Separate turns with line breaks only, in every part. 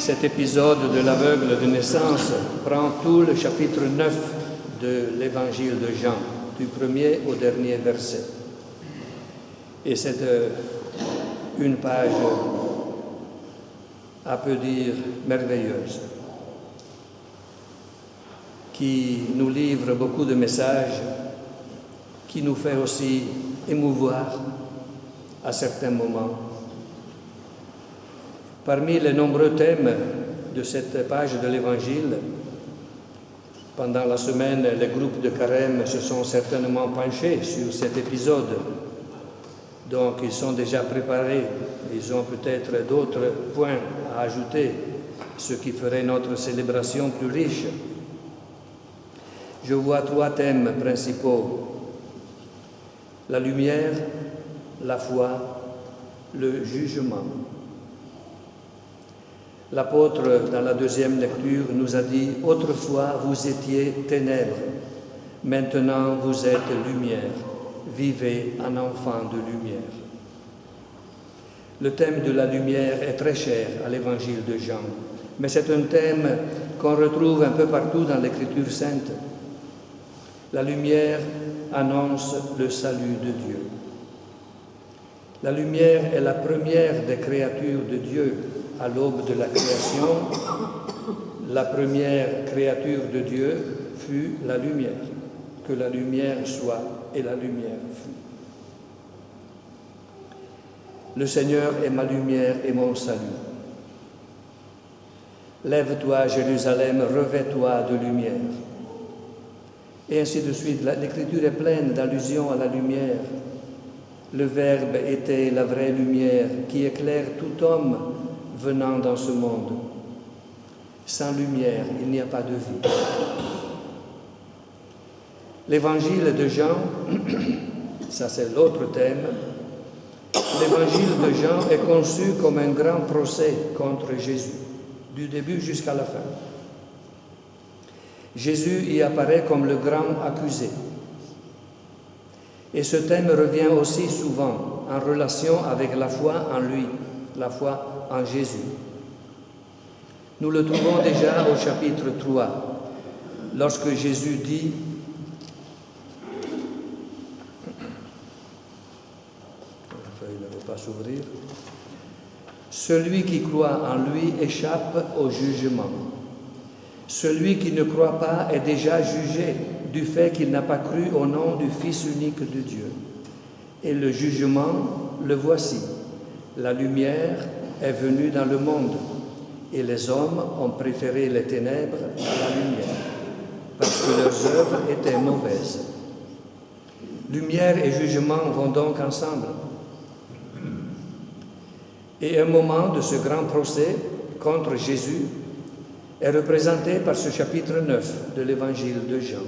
Cet épisode de l'aveugle de naissance prend tout le chapitre 9 de l'évangile de Jean, du premier au dernier verset. Et c'est une page, à peu dire, merveilleuse, qui nous livre beaucoup de messages, qui nous fait aussi émouvoir à certains moments. Parmi les nombreux thèmes de cette page de l'Évangile, pendant la semaine, les groupes de carême se sont certainement penchés sur cet épisode. Donc, ils sont déjà préparés. Ils ont peut-être d'autres points à ajouter, ce qui ferait notre célébration plus riche. Je vois 3 thèmes principaux: la lumière, la foi, le jugement. L'apôtre, dans la deuxième lecture, nous a dit « Autrefois, vous étiez ténèbres, maintenant vous êtes lumière, vivez en enfant de lumière ». Le thème de la lumière est très cher à l'évangile de Jean, mais c'est un thème qu'on retrouve un peu partout dans l'Écriture sainte. La lumière annonce le salut de Dieu. La lumière est la première des créatures de Dieu. À l'aube de la création, la première créature de Dieu fut la lumière. Que la lumière soit, et la lumière fut. Le Seigneur est ma lumière et mon salut. Lève-toi, Jérusalem, revêt-toi de lumière. Et ainsi de suite. L'Écriture est pleine d'allusions à la lumière. Le Verbe était la vraie lumière qui éclaire tout homme venant dans ce monde. Sans lumière, il n'y a pas de vie. L'évangile de Jean, ça c'est l'autre thème, l'évangile de Jean est conçu comme un grand procès contre Jésus, du début jusqu'à la fin. Jésus y apparaît comme le grand accusé. Et ce thème revient aussi souvent en relation avec la foi en lui, la foi en Jésus. Nous le trouvons déjà au chapitre 3, lorsque Jésus dit la feuille ne veut pas s'ouvrir. Celui qui croit en lui échappe au jugement. Celui qui ne croit pas est déjà jugé du fait qu'il n'a pas cru au nom du Fils unique de Dieu. Et le jugement, le voici. La lumière est venue dans le monde, et les hommes ont préféré les ténèbres à la lumière, parce que leurs œuvres étaient mauvaises. Lumière et jugement vont donc ensemble. Et un moment de ce grand procès contre Jésus est représenté par ce chapitre 9 de l'Évangile de Jean,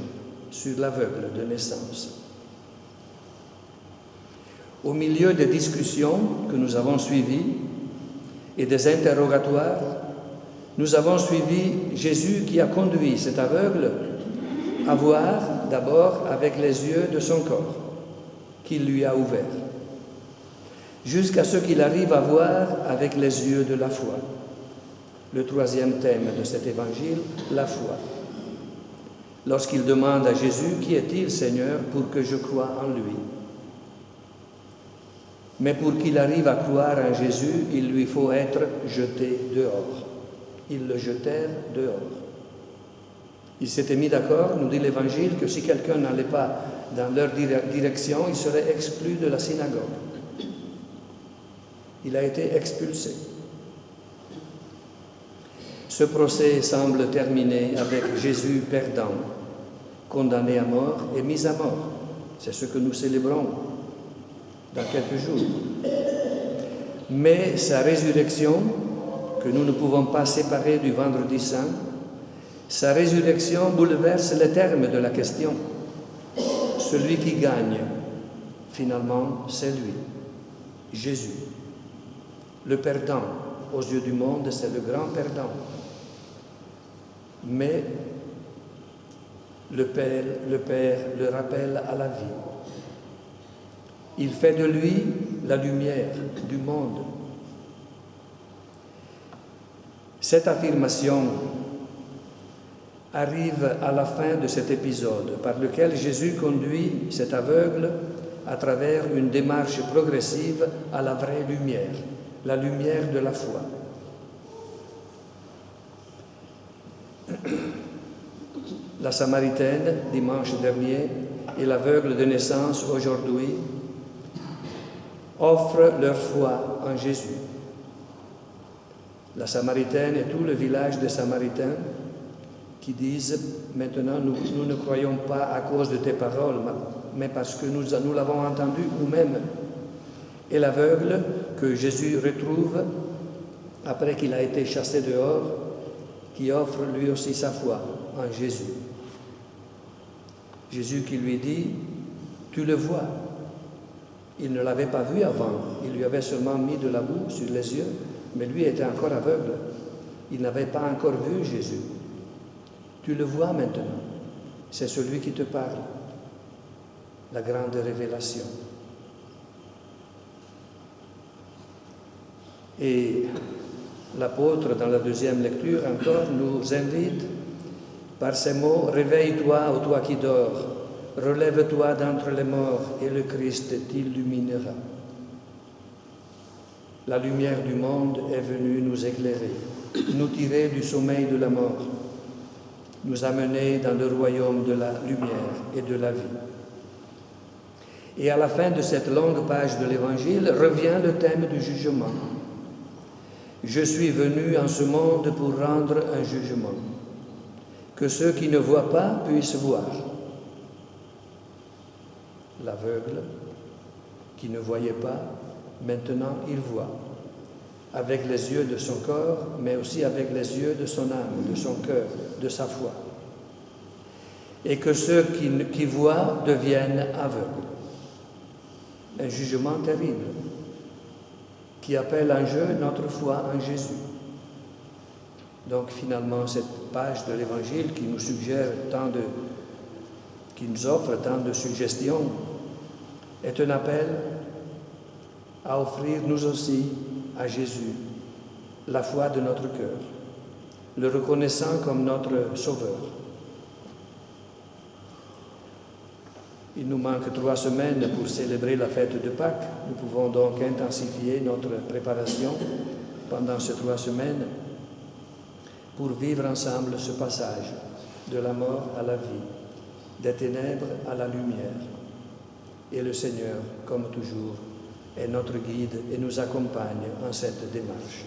sur l'aveugle de naissance. Au milieu des discussions que nous avons suivies et des interrogatoires, nous avons suivi Jésus qui a conduit cet aveugle à voir d'abord avec les yeux de son corps, qu'il lui a ouverts, jusqu'à ce qu'il arrive à voir avec les yeux de la foi. Le troisième thème de cet évangile, la foi. Lorsqu'il demande à Jésus « Qui est-il, Seigneur, pour que je croie en lui ?» Mais pour qu'il arrive à croire en Jésus, il lui faut être jeté dehors. Ils le jetèrent dehors. Ils s'étaient mis d'accord, nous dit l'Évangile, que si quelqu'un n'allait pas dans leur direction, il serait exclu de la synagogue. Il a été expulsé. Ce procès semble terminer avec Jésus perdant, condamné à mort et mis à mort. C'est ce que nous célébrons dans quelques jours. Mais sa résurrection, que nous ne pouvons pas séparer du Vendredi Saint, sa résurrection bouleverse les termes de la question. Celui qui gagne, finalement, c'est lui, Jésus. Le perdant, aux yeux du monde, c'est le grand perdant. Mais le Père le rappelle à la vie. Il fait de lui la lumière du monde. Cette affirmation arrive à la fin de cet épisode par lequel Jésus conduit cet aveugle à travers une démarche progressive à la vraie lumière, la lumière de la foi. La Samaritaine, dimanche dernier, et l'aveugle de naissance aujourd'hui offrent leur foi en Jésus. La Samaritaine et tout le village des Samaritains qui disent « Maintenant, nous ne croyons pas à cause de tes paroles, mais parce que nous l'avons entendu nous-mêmes. » Et l'aveugle que Jésus retrouve après qu'il a été chassé dehors, qui offre lui aussi sa foi en Jésus. Jésus qui lui dit « Tu le vois ». Il ne l'avait pas vu avant, il lui avait seulement mis de la boue sur les yeux, mais lui était encore aveugle. Il n'avait pas encore vu Jésus. Tu le vois maintenant, c'est celui qui te parle. La grande révélation. Et l'apôtre, dans la deuxième lecture encore, nous invite par ces mots « Réveille-toi, ô toi qui dors, relève-toi d'entre les morts, et le Christ t'illuminera. » La lumière du monde est venue nous éclairer, nous tirer du sommeil de la mort, nous amener dans le royaume de la lumière et de la vie. Et à la fin de cette longue page de l'Évangile revient le thème du jugement. Je suis venu en ce monde pour rendre un jugement, que ceux qui ne voient pas puissent voir. L'aveugle, qui ne voyait pas, maintenant il voit, avec les yeux de son corps, mais aussi avec les yeux de son âme, de son cœur, de sa foi. Et que ceux qui voient deviennent aveugles. Un jugement terrible qui appelle en jeu notre foi en Jésus. Donc finalement, cette page de l'Évangile qui nous suggère qui nous offre tant de suggestions, est un appel à offrir nous aussi à Jésus la foi de notre cœur, le reconnaissant comme notre Sauveur. Il nous manque 3 semaines pour célébrer la fête de Pâques. Nous pouvons donc intensifier notre préparation pendant ces 3 semaines pour vivre ensemble ce passage de la mort à la vie, des ténèbres à la lumière. Et le Seigneur, comme toujours, est notre guide et nous accompagne en cette démarche.